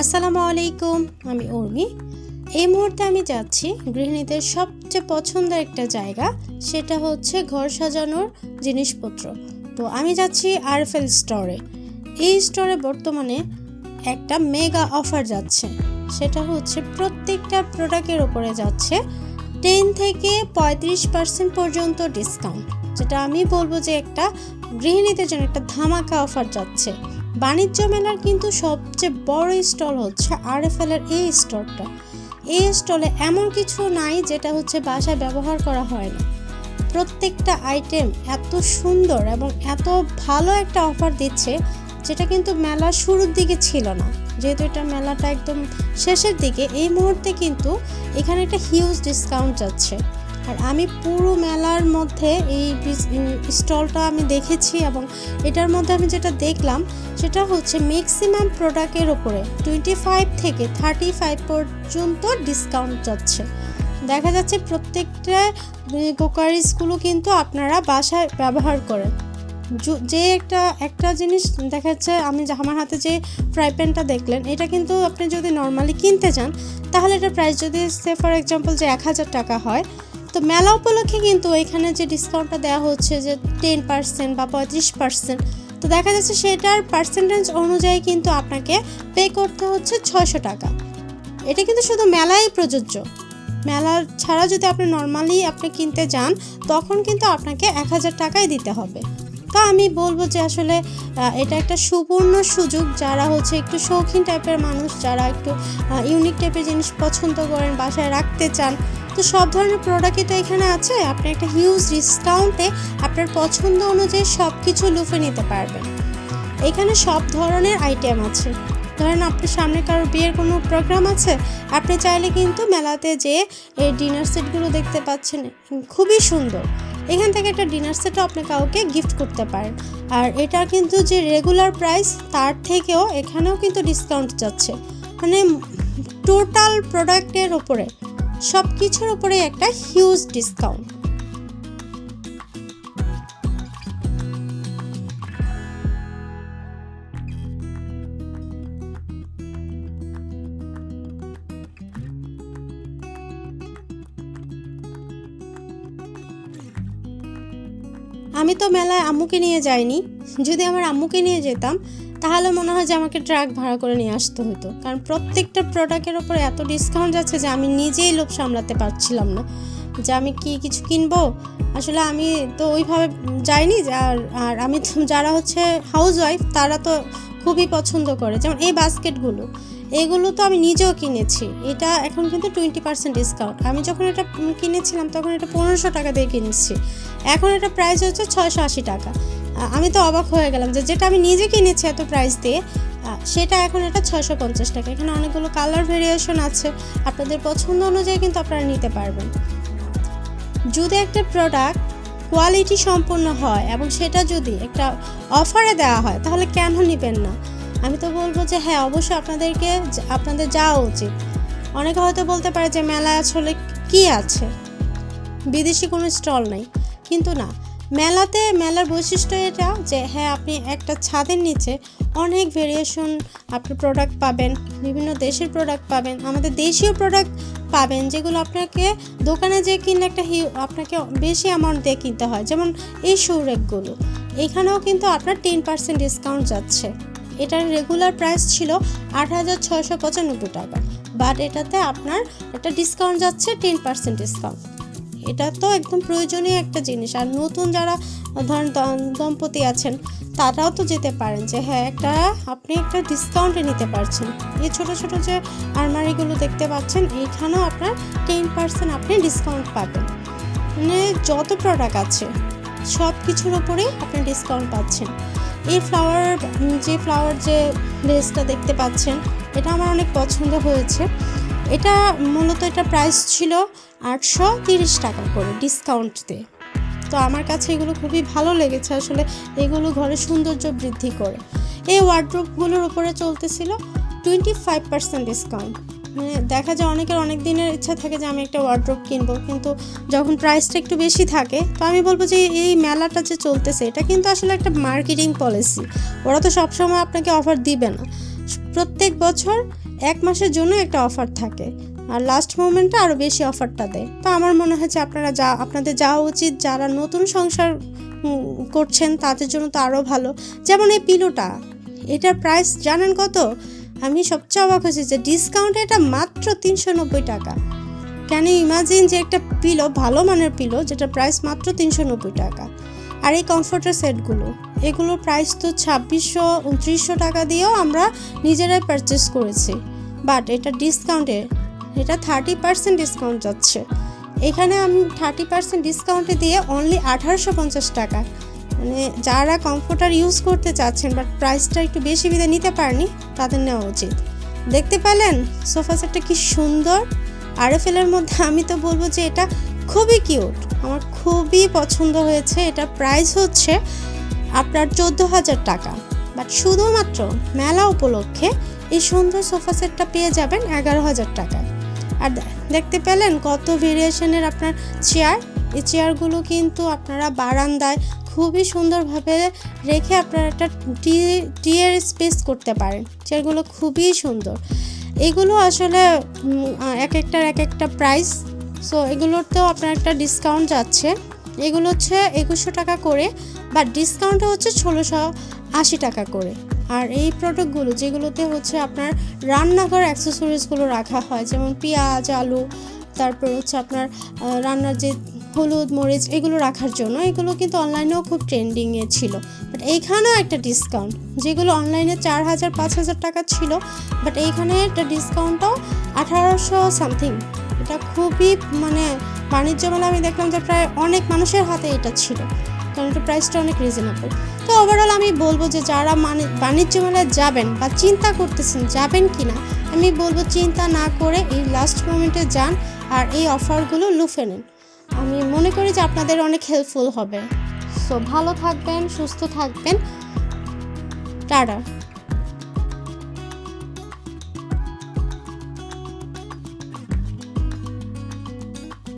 আসসালামু আলাইকুম, আমি উর্মি। এই মুহূর্তে আমি যাচ্ছি গৃহিণীদের সবচেয়ে পছন্দের একটা জায়গা, সেটা হচ্ছে ঘর সাজানোর জিনিসপত্র। তো আমি যাচ্ছি আরএফএল স্টোরে। এই স্টোরে বর্তমানে একটা মেগা অফার যাচ্ছে, সেটা হচ্ছে প্রত্যেকটা প্রোডাক্টের ওপরে যাচ্ছে 10 থেকে 35% পর্যন্ত ডিসকাউন্ট, যেটা আমি বলবো যে একটা গৃহিণীদের জন্য একটা ধামাকা অফার যাচ্ছে। বাণিজ্য মেলার কিন্তু সবচেয়ে বড় স্টল হচ্ছে আরএফএল এর এই স্টোরটা। এই স্টলে এমন কিছু নাই যেটা হচ্ছে বাসায় ব্যবহার করা হয় না। প্রত্যেকটা আইটেম এত সুন্দর এবং এত ভালো একটা অফার দিচ্ছে, যেটা কিন্তু মেলার শুরুর দিকে ছিল না। যেহেতু এটা মেলাটা একদম শেষের দিকে, এই মুহূর্তে কিন্তু এখানে একটা হিউজ ডিসকাউন্ট যাচ্ছে। আর আমি পুরো মেলার মধ্যে এই স্টলটা আমি দেখেছি, এবং এটার মধ্যে আমি যেটা দেখলাম সেটা হচ্ছে ম্যাক্সিমাম প্রোডাক্টের ওপরে 25 থেকে 35 পর্যন্ত ডিসকাউন্ট যাচ্ছে। দেখা যাচ্ছে প্রত্যেকটা কুকারিজগুলো কিন্তু আপনারা বাসায় ব্যবহার করেন। যে একটা জিনিস দেখা যাচ্ছে, আমার হাতে যে ফ্রাই প্যানটা দেখলেন, এটা কিন্তু আপনি যদি নর্মালি কিনতে চান তাহলে এটার প্রাইস যদি ফর এক্সাম্পল যে 1000 টাকা হয়, তো মেলা উপলক্ষে কিন্তু এখানে যে ডিসকাউন্টটা দেওয়া হচ্ছে যে 10% বা 35%, তো দেখা যাচ্ছে সেটার পার্সেন্টেজ অনুযায়ী কিন্তু আপনাকে পে করতে হচ্ছে 600 টাকা। এটা কিন্তু শুধু মেলায় প্রযোজ্য। মেলা ছাড়া যদি আপনি নর্মালি কিনতে যান, তখন কিন্তু আপনাকে 1000 টাকাই দিতে হবে। তো আমি বলবো যে আসলে এটা একটা সুবর্ণ সুযোগ, যারা হচ্ছে একটু শৌখিন টাইপের মানুষ, যারা একটু ইউনিক টাইপের জিনিস পছন্দ করেন, বাসায় রাখতে চান, তো সব ধরনের প্রোডাক্টই তো এখানে আছে। আপনি একটা হিউজ ডিসকাউন্টে আপনার পছন্দ অনুযায়ী সব কিছু লুফে নিতে পারবেন। এখানে সব ধরনের আইটেম আছে। ধরেন আপনার সামনে কারো বিয়ের কোনো প্রোগ্রাম আছে, আপনি চাইলে কিন্তু মেলাতে যে এই ডিনার সেটগুলো দেখতে পাচ্ছেন, খুবই সুন্দর। এখান থেকে একটা ডিনার সেটও আপনি কাউকে গিফট করতে পারেন। আর এটা কিন্তু যে রেগুলার প্রাইস, তার থেকেও এখানেও কিন্তু ডিসকাউন্ট যাচ্ছে। মানে টোটাল প্রোডাক্টের ওপরে, সব কিছুর উপরে একটা হিউজ ডিসকাউন্ট। আমি তো মেলায় আম্মুকে নিয়ে যাইনি। যদি আমার আম্মুকে নিয়ে যেতাম তাহলে মনে হয় যে আমাকে ট্রাক ভাড়া করে নিয়ে আসতে হতো, কারণ প্রত্যেকটা প্রোডাক্টের ওপর এত ডিসকাউন্ট যাচ্ছে যে আমি নিজেই লোভ সামলাতে পারছিলাম না যে আমি কিছু কিনবো। আসলে আমি তো ওইভাবে যাইনি। আর আমি তো যারা হচ্ছে হাউস ওয়াইফ, তারা তো খুবই পছন্দ করে। যেমন এই বাস্কেটগুলো, এগুলো তো আমি নিজেও কিনেছি। এটা এখন কিন্তু 20% ডিসকাউন্ট। আমি যখন এটা কিনেছিলাম তখন এটা 1500 টাকা দিয়ে কিনেছি, এখন এটা প্রাইস হচ্ছে 680 টাকা। আমি তো অবাক হয়ে গেলাম যে যেটা আমি নিজে কিনেছি এত প্রাইস দিয়ে, সেটা এখন এটা 650 টাকা। এখানে অনেকগুলো কালার ভেরিয়েশন আছে, আপনাদের পছন্দ অনুযায়ী কিন্তু আপনারা নিতে পারবেন। যদি একটা প্রোডাক্ট কোয়ালিটি সম্পন্ন হয় এবং সেটা যদি একটা অফারে দেওয়া হয়, তাহলে কেন নেবেন না? আমি তো বলবো যে হ্যাঁ, অবশ্যই আপনাদের যাওয়া উচিত। অনেকে হয়তো বলতে পারে যে মেলায় আসলে কি আছে, বিদেশি কোনো স্টল নেই, কিন্তু না, মেলার বৈশিষ্ট্য এটা যে হ্যাঁ, আপনি একটা ছাদের নিচে অনেক ভেরিয়েশন আপনি প্রোডাক্ট পাবেন, বিভিন্ন দেশের প্রোডাক্ট পাবেন, আমাদের দেশীয় প্রোডাক্ট পাবেন, যেগুলো আপনাকে দোকানে যেয়ে কিনলে আপনাকে বেশি অ্যামাউন্ট দিয়ে কিনতে হয়। যেমন এই শু রেকগুলো, এখানেও কিন্তু আপনার 10% ডিসকাউন্ট যাচ্ছে। এটার রেগুলার প্রাইস ছিল 8695 টাকা, বাট এটাতে আপনার একটা ডিসকাউন্ট যাচ্ছে 10% ডিসকাউন্ট। এটা তো একদম প্রয়োজনীয় একটা জিনিস। আর নতুন যারা ধরেন দম্পতি আছেন, তারাও তো যেতে পারেন যে হ্যাঁ, আপনি একটা ডিসকাউন্টে নিতে পারছেন। এই ছোট ছোট যে আলমারিগুলো দেখতে পাচ্ছেন, এইখানেও আপনার 10% আপনি ডিসকাউন্ট পাবেন। মানে যত প্রোডাক্ট আছে সব কিছুর ওপরেই আপনি ডিসকাউন্ট পাচ্ছেন। এই ফ্লাওয়ার যে লেসটা দেখতে পাচ্ছেন, এটা আমার অনেক পছন্দ হয়েছে। এটা মূলত এটা প্রাইস ছিল 830 টাকা করে ডিসকাউন্ট দিয়ে। তো আমার কাছে এগুলো খুবই ভালো লেগেছে। আসলে এগুলো ঘরের সৌন্দর্য বৃদ্ধি করে। এই ওয়ার্ড্রোবগুলোর উপরে চলতেছিল 25% ডিসকাউন্ট। মানে দেখা যায় অনেকের অনেক দিনের ইচ্ছা থাকে যে আমি একটা ওয়ার্ড্রোব কিনবো, কিন্তু যখন প্রাইসটা একটু বেশি থাকে, তো আমি বলবো যে এই মেলাটা যে চলতেছে, এটা কিন্তু আসলে একটা মার্কেটিং পলিসি। ওরা তো সবসময় আপনাকে অফার দিবে না। প্রত্যেক বছর 1 মাসের জন্য একটা অফার থাকে, আর লাস্ট মোমেন্টে আরও বেশি অফারটা দেয়। তো আমার মনে হয় যে আপনাদের যাওয়া উচিত, যারা নতুন সংসার করছেন তাদের জন্য তো আরও ভালো। যেমন এই পিলোটা, এটার প্রাইস জানেন কত? আমি সবচেয়ে অবাক হয়েছি যে ডিসকাউন্টে এটা মাত্র 390 টাকা। ক্যান ইউ ইমাজিন যে একটা পিলো, ভালো মানের পিলো, যেটা প্রাইস মাত্র 390 টাকা। আর এই কমফোর্টার সেটগুলো, এগুলোর প্রাইস তো 2600-2900 টাকা দিয়েও আমরা নিজেরাই পারচেস করেছি, বাট এটা ডিসকাউন্টে, এটা 30% ডিসকাউন্ট যাচ্ছে। এখানে আমি 30% ডিসকাউন্টে দিয়ে অনলি 1850 টাকা। মানে যারা কমফোর্টার ইউজ করতে চাচ্ছেন বাট প্রাইসটা একটু বেশি বিধে নিতে পারেনি, তাদের নেওয়া উচিত। দেখতে পেলেন সোফা সেটটা কি সুন্দর, আরএফএলের মধ্যে। আমি তো বলবো যে এটা খুবই কিউট, আমার খুবই পছন্দ হয়েছে। এটা প্রাইস হচ্ছে আপনার 14,000 টাকা, বাট শুধুমাত্র মেলা উপলক্ষে এই সুন্দর সোফা সেটটা পেয়ে যাবেন 11,000 টাকা। আর দেখতে পেলেন কত ভেরিয়েশনের আপনার চেয়ার। এই চেয়ারগুলো কিন্তু আপনারা বারান্দায় খুবই সুন্দরভাবে রেখে আপনারা একটা টিয়ের স্পেস করতে পারেন। চেয়ারগুলো খুবই সুন্দর। এগুলো আসলে এক একটা প্রাইস। সো এগুলোতেও আপনার একটা ডিসকাউন্ট যাচ্ছে। এগুলো হচ্ছে 2100 টাকা করে, বাট ডিসকাউন্টে হচ্ছে 1680 টাকা করে। আর এই প্রোডাক্টগুলো যেগুলোতে হচ্ছে আপনার রান্নাঘর অ্যাক্সেসরিজগুলো রাখা হয়, যেমন পেঁয়াজ, আলু, তারপর হচ্ছে আপনার রান্নার যে হলুদ, মরিচ, এগুলো রাখার জন্য, এগুলো কিন্তু অনলাইনেও খুব ট্রেন্ডিংয়ে ছিল। বাট এইখানেও একটা ডিসকাউন্ট, যেগুলো অনলাইনে 4000-5000 টাকা ছিল, বাট এইখানে একটা ডিসকাউন্টটাও 1800 সামথিং। এটা খুবই মানে বাণিজ্য মেলা আমি দেখলাম যে প্রায় অনেক মানুষের হাতে এটা ছিল, কারণ এটা প্রাইসটা অনেক রিজনেবল। তো ওভারঅল আমি বলবো যে যারা বাণিজ্য মেলায় যাবেন বা চিন্তা করতেছেন যাবেন কি না, আমি বলবো চিন্তা না করে এই লাস্ট মোমেন্টে যান আর এই অফারগুলো লুফে নেন। আমি মনে করি যে আপনাদের অনেক হেল্পফুল হবে। সো ভালো থাকবেন, সুস্থ থাকবেন, টাটা।